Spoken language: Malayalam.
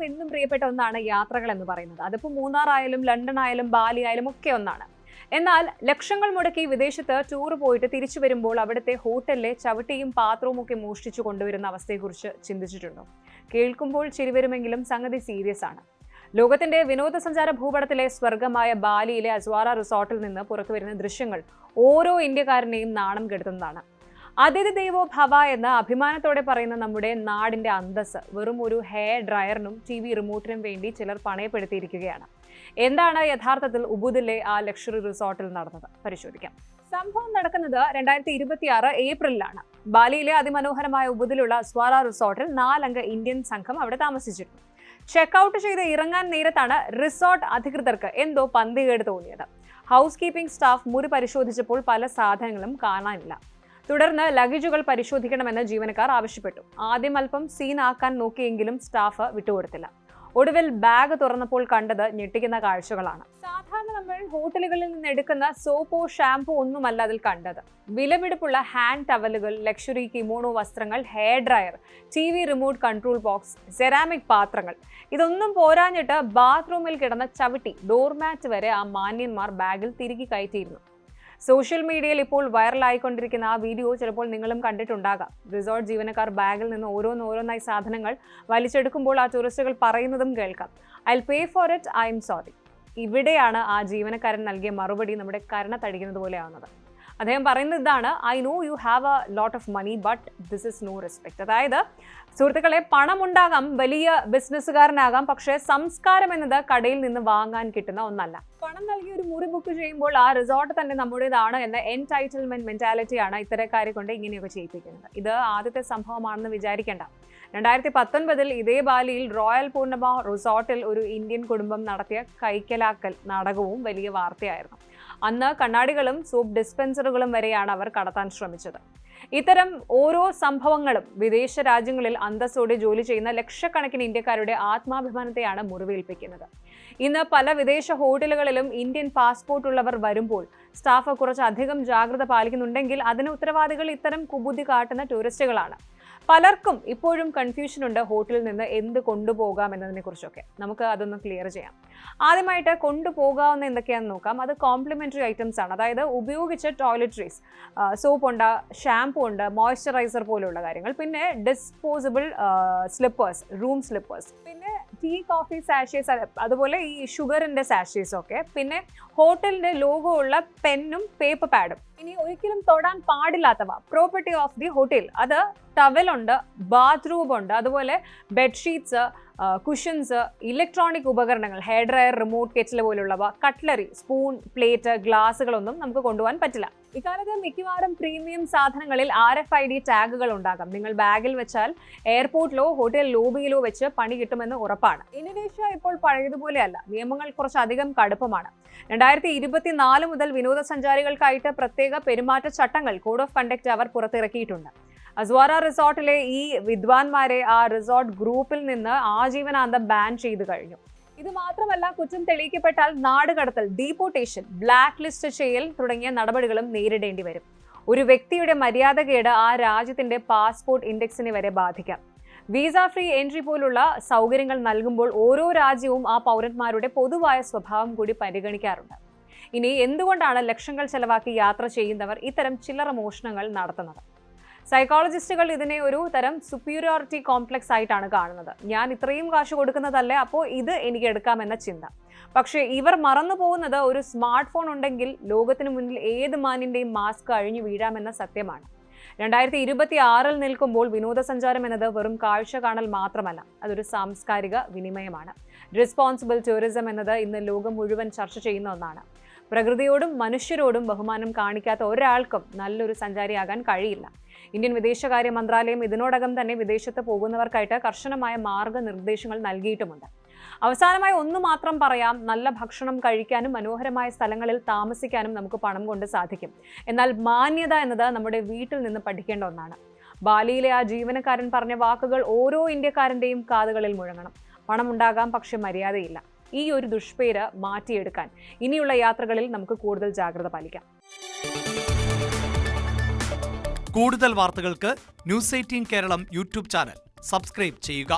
എന്നും പ്രിയപ്പെട്ട ഒന്നാണ് യാത്രകൾ എന്ന് പറയുന്നത്. അതിപ്പോൾ മൂന്നാർ ആയാലും ലണ്ടൻ ആയാലും ബാലി ആയാലും ഒക്കെ ഒന്നാണ്. എന്നാൽ ലക്ഷങ്ങൾ മുടക്കി വിദേശത്ത് ടൂർ പോയിട്ട് തിരിച്ചു വരുമ്പോൾ അവിടുത്തെ ഹോട്ടലിലെ ചവിട്ടിയും പാത്രവും ഒക്കെ മോഷ്ടിച്ചു കൊണ്ടുവരുന്ന അവസ്ഥയെക്കുറിച്ച് ചിന്തിച്ചിട്ടുണ്ടോ? കേൾക്കുമ്പോൾ ചിരിവരുമെങ്കിലും സംഗതി സീരിയസ് ആണ്. ലോകത്തിന്റെ വിനോദസഞ്ചാര ഭൂപടത്തിലെ സ്വർഗമായ ബാലിയിലെ അസ്വാര റിസോർട്ടിൽ നിന്ന് പുറത്തുവരുന്ന ദൃശ്യങ്ങൾ ഓരോ ഇന്ത്യക്കാരനെയും നാണം കെടുത്തുന്നതാണ്. അതിഥി ദേവോ ഭവ എന്ന അഭിമാനത്തോടെ പറയുന്ന നമ്മുടെ നാടിന്റെ അന്തസ് വെറും ഒരു ഹെയർ ഡ്രയറിനും TV റിമോട്ടിനും വേണ്ടി ചിലർ പണയപ്പെടുത്തിയിരിക്കുകയാണ്. എന്താണ് യഥാർത്ഥത്തിൽ ഉബുദിലെ ആ ലക്ഷറി റിസോർട്ടിൽ നടന്നത്? പരിശോധിക്കാം. സംഭവം നടക്കുന്നത് 2026 ഏപ്രിലാണ്. ബാലിയിലെ അതിമനോഹരമായ ഉബുദിലുള്ള അസ്വാര റിസോർട്ടിൽ 4 അംഗ ഇന്ത്യൻ സംഘം അവിടെ താമസിച്ചിരുന്നു. ചെക്ക്ഔട്ട് ചെയ്ത് ഇറങ്ങാൻ നേരത്താണ് റിസോർട്ട് അധികൃതർക്ക് എന്തോ പന്തികേട് തോന്നിയത്. ഹൗസ് കീപ്പിംഗ് സ്റ്റാഫ് മുറി പരിശോധിച്ചപ്പോൾ പല സാധനങ്ങളും കാണാനില്ല. തുടർന്ന് ലഗേജുകൾ പരിശോധിക്കണമെന്ന് ജീവനക്കാർ ആവശ്യപ്പെട്ടു. ആദ്യം അല്പം സീനാക്കാൻ നോക്കിയെങ്കിലും സ്റ്റാഫ് വിട്ടുകൊടുത്തില്ല. ഒടുവിൽ ബാഗ് തുറന്നപ്പോൾ കണ്ടത് ഞെട്ടിക്കുന്ന കാഴ്ചകളാണ്. സാധാരണ നമ്മൾ ഹോട്ടലുകളിൽ നിന്ന് എടുക്കുന്ന സോപ്പോ ഷാംപൂ ഒന്നുമല്ല അതിൽ കണ്ടത്. വിലപിടിപ്പുള്ള ഹാൻഡ് ടവലുകൾ, ലക്ഷറി കിമോണോ വസ്ത്രങ്ങൾ, hair dryer, TV remote control box, ceramic പാത്രങ്ങൾ. ഇതൊന്നും പോരാഞ്ഞിട്ട് ബാത്റൂമിൽ കിടന്ന ചവിട്ടി, ഡോർമാറ്റ് വരെ ആ മാന്യന്മാർ ബാഗിൽ തിരികെ കയറ്റിയിരുന്നു. സോഷ്യൽ മീഡിയയിൽ ഇപ്പോൾ വൈറലായിക്കൊണ്ടിരിക്കുന്ന ആ വീഡിയോ ചിലപ്പോൾ നിങ്ങളും കണ്ടിട്ടുണ്ടാകാം. റിസോർട്ട് ജീവനക്കാർ ബാഗിൽ നിന്ന് ഓരോന്നായി സാധനങ്ങൾ വലിച്ചെടുക്കുമ്പോൾ ആ ടൂറിസ്റ്റുകൾ പറയുന്നതും കേൾക്കാം, I will pay for it, I am sorry. ഇവിടെയാണ് ആ ജീവനക്കാരൻ നൽകിയ മറുപടി നമ്മുടെ കരണ തടിക്കുന്നത് പോലെയാവുന്നത്. അദ്ദേഹം പറയുന്നത് ഇതാണ്, I know you have a lot of money but this is no respect. അതായത് സുഹൃത്തുക്കളെ, പണമുണ്ടാകാം, വലിയ ബിസിനസ്സുകാരനാകാം, പക്ഷേ സംസ്കാരം എന്നത് കടയിൽ നിന്ന് വാങ്ങാൻ കിട്ടുന്ന ഒന്നല്ല. പണം നൽകി ഒരു മുറി ബുക്ക് ചെയ്യുമ്പോൾ ആ റിസോർട്ട് തന്നെ നമ്മുടേതാണ് എന്ന എൻടൈറ്റിൽമെന്റ് മെന്റാലിറ്റിയാണ് ഇത്തരക്കാരെ കൊണ്ട് ഇങ്ങനെയൊക്കെ ചെയ്യിപ്പിക്കുന്നത്. ഇത് ആദ്യത്തെ സംഭവമാണെന്ന് വിചാരിക്കേണ്ട. 2019 ഇതേ ബാലിയിൽ റോയൽ പൂർണിമ റിസോർട്ടിൽ ഒരു ഇന്ത്യൻ കുടുംബം നടത്തിയ കൈക്കലാക്കൽ നാടകവും വലിയ വാർത്തയായിരുന്നു. അന്ന് കണ്ണാടികളും സോപ്പ് ഡിസ്പെൻസറുകളും വരെയാണ് അവർ കടത്താൻ ശ്രമിച്ചത്. ഇത്തരം ഓരോ സംഭവങ്ങളും വിദേശ രാജ്യങ്ങളിൽ അന്തസ്സോടെ ജോലി ചെയ്യുന്ന ലക്ഷക്കണക്കിന് ഇന്ത്യക്കാരുടെ ആത്മാഭിമാനത്തെയാണ് മുറിവേൽപ്പിക്കുന്നത്. ഇന്ന് പല വിദേശ ഹോട്ടലുകളിലും ഇന്ത്യൻ പാസ്പോർട്ട് ഉള്ളവർ വരുമ്പോൾ സ്റ്റാഫ് കുറച്ചധികം ജാഗ്രത പാലിക്കുന്നുണ്ടെങ്കിൽ അതിന് ഉത്തരവാദികൾ ഇത്തരം കുബുദ്ധി കാട്ടുന്ന ടൂറിസ്റ്റുകളാണ്. പലർക്കും ഇപ്പോഴും കൺഫ്യൂഷൻ ഉണ്ട് ഹോട്ടലിൽ നിന്ന് എന്ത് കൊണ്ടുപോകാം എന്നതിനെ കുറിച്ചൊക്കെ. നമുക്ക് അതൊന്ന് ക്ലിയർ ചെയ്യാം. ആദ്യമായിട്ട് കൊണ്ടുപോകാവുന്ന എന്തൊക്കെയാണെന്ന് നോക്കാം. അത് കോംപ്ലിമെന്ററി ഐറ്റംസ് ആണ്. അതായത് ഉപയോഗിച്ച ടോയ്ലറ്ററീസ്, സോപ്പ് ഉണ്ട്, ഷാംപൂ ഉണ്ട്, മോയ്സ്ചറൈസർ പോലുള്ള കാര്യങ്ങൾ, പിന്നെ ഡിസ്പോസിബിൾ സ്ലിപ്പേഴ്സ്, റൂം സ്ലിപ്പേഴ്സ്, പിന്നെ ടീ കോഫി സാഷേസ്, അതുപോലെ ഈ ഷുഗറിന്റെ സാഷേസ് ഒക്കെ, പിന്നെ ഹോട്ടലിന്റെ ലോഗോ ഉള്ള പെന്നും പേപ്പർ പാഡും. ഇനി ഒരിക്കലും തൊടാൻ പാടില്ലാത്തവ, പ്രോപ്പർട്ടി ഓഫ് ദി ഹോട്ടൽ, അത് ടവലുണ്ട്, ബാത്റൂം ഉണ്ട്, അതുപോലെ ബെഡ്ഷീറ്റ്സ്, കുഷൻസ്, ഇലക്ട്രോണിക് ഉപകരണങ്ങൾ, ഹെയർ ഡ്രയർ, റിമോട്ട് കെറ്റിൽ പോലുള്ളവ, കട്ട്ലറി, സ്പൂൺ, പ്ലേറ്റ്, ഗ്ലാസുകളൊന്നും നമുക്ക് കൊണ്ടുപോകാൻ പറ്റില്ല. ഇക്കാലത്ത് മിക്കവാറും പ്രീമിയം സാധനങ്ങളിൽ RFID ടാഗുകൾ ഉണ്ടാകാം. നിങ്ങൾ ബാഗിൽ വെച്ചാൽ എയർപോർട്ടിലോ ഹോട്ടൽ ലോബിയിലോ വെച്ച് പണി കിട്ടുമെന്ന് ഉറപ്പാണ്. ഇന്തോനേഷ്യ ഇപ്പോൾ പഴയതുപോലെയല്ല. നിയമങ്ങൾ കുറച്ചധികം കടുപ്പമാണ്. 2024 മുതൽ വിനോദസഞ്ചാരികൾക്കായിട്ട് പ്രത്യേക പെരുമാറ്റച്ചട്ടങ്ങൾ, കോഡ് ഓഫ് കണ്ടക്ട് അവർ പുറത്തിറക്കിയിട്ടുണ്ട്. അസ്വാര റിസോർട്ടിലെ ഈ വിദ്വാൻമാരെ ആ റിസോർട്ട് ഗ്രൂപ്പിൽ നിന്ന് ആജീവനാന്തം ബാൻ ചെയ്തു കഴിഞ്ഞു. ഇത് മാത്രമല്ല, കുറ്റം തെളിയിക്കപ്പെട്ടാൽ നാടുകടത്തൽ, ഡീപ്പോർട്ടേഷൻ, ബ്ലാക്ക് ലിസ്റ്റ് ചെയ്യൽ തുടങ്ങിയ നടപടികളും നേരിടേണ്ടി വരും. ഒരു വ്യക്തിയുടെ മര്യാദകേട് ആ രാജ്യത്തിന്റെ പാസ്പോർട്ട് ഇൻഡെക്സിനെ വരെ ബാധിക്കാം. വിസ ഫ്രീ എൻട്രി പോലുള്ള സൗകര്യങ്ങൾ നൽകുമ്പോൾ ഓരോ രാജ്യവും ആ പൗരന്മാരുടെ പൊതുവായ സ്വഭാവം കൂടി പരിഗണിക്കാറുണ്ട്. ഇനി എന്തുകൊണ്ടാണ് ലക്ഷങ്ങൾ ചെലവാക്കി യാത്ര ചെയ്യുന്നവർ ഇത്തരം ചില്ലറ മോഷണങ്ങൾ നടത്തുന്നത്? സൈക്കോളജിസ്റ്റുകൾ ഇതിനെ ഒരു തരം സുപ്പീരിയോറിറ്റി കോംപ്ലക്സ് ആയിട്ടാണ് കാണുന്നത്. ഞാൻ ഇത്രയും കാശ് കൊടുക്കുന്നതല്ലേ, അപ്പോൾ ഇത് എനിക്ക് എടുക്കാമെന്ന ചിന്ത. പക്ഷേ ഇവർ മറന്നു പോകുന്നത് ഒരു സ്മാർട്ട് ഫോൺ ഉണ്ടെങ്കിൽ ലോകത്തിന് മുന്നിൽ ഏത് മാനിന്റെയും മാസ്ക് അഴിഞ്ഞു വീഴാമെന്ന സത്യമാണ്. 2026 നിൽക്കുമ്പോൾ വിനോദസഞ്ചാരം എന്നത് വെറും കാഴ്ച കാണൽ മാത്രമല്ല, അതൊരു സാംസ്കാരിക വിനിമയമാണ്. റെസ്പോൺസിബിൾ ടൂറിസം എന്നത് ഇന്ന് ലോകം മുഴുവൻ ചർച്ച ചെയ്യുന്ന ഒന്നാണ്. പ്രകൃതിയോടും മനുഷ്യരോടും ബഹുമാനം കാണിക്കാത്ത ഒരാൾക്കും നല്ലൊരു സഞ്ചാരിയാകാൻ കഴിയില്ല. ഇന്ത്യൻ വിദേശകാര്യ മന്ത്രാലയം ഇതിനോടകം തന്നെ വിദേശത്ത് പോകുന്നവർക്കായിട്ട് കർശനമായ മാർഗനിർദ്ദേശങ്ങൾ നൽകിയിട്ടുമുണ്ട്. അവസാനമായി ഒന്ന് മാത്രം പറയാം, നല്ല ഭക്ഷണം കഴിക്കാനും മനോഹരമായ സ്ഥലങ്ങളിൽ താമസിക്കാനും നമുക്ക് പണം കൊണ്ട് സാധിക്കും. എന്നാൽ മാന്യത എന്നത് നമ്മുടെ വീട്ടിൽ നിന്ന് പഠിക്കേണ്ട ഒന്നാണ്. ബാലിയിലെ ആ ജീവനക്കാരൻ പറഞ്ഞ വാക്കുകൾ ഓരോ ഇന്ത്യക്കാരൻ്റെയും കാതുകളിൽ മുഴങ്ങണം. പണമുണ്ടാകാം, പക്ഷെ മര്യാദയില്ല. ഈ ഒരു ദുഷ്പേര് മാറ്റിയെടുക്കാൻ ഇനിയുള്ള യാത്രകളിൽ നമുക്ക് കൂടുതൽ ജാഗ്രത പാലിക്കാം. കൂടുതൽ വാർത്തകൾക്ക് news 18 Keralam YouTube channel subscribe ചെയ്യുക.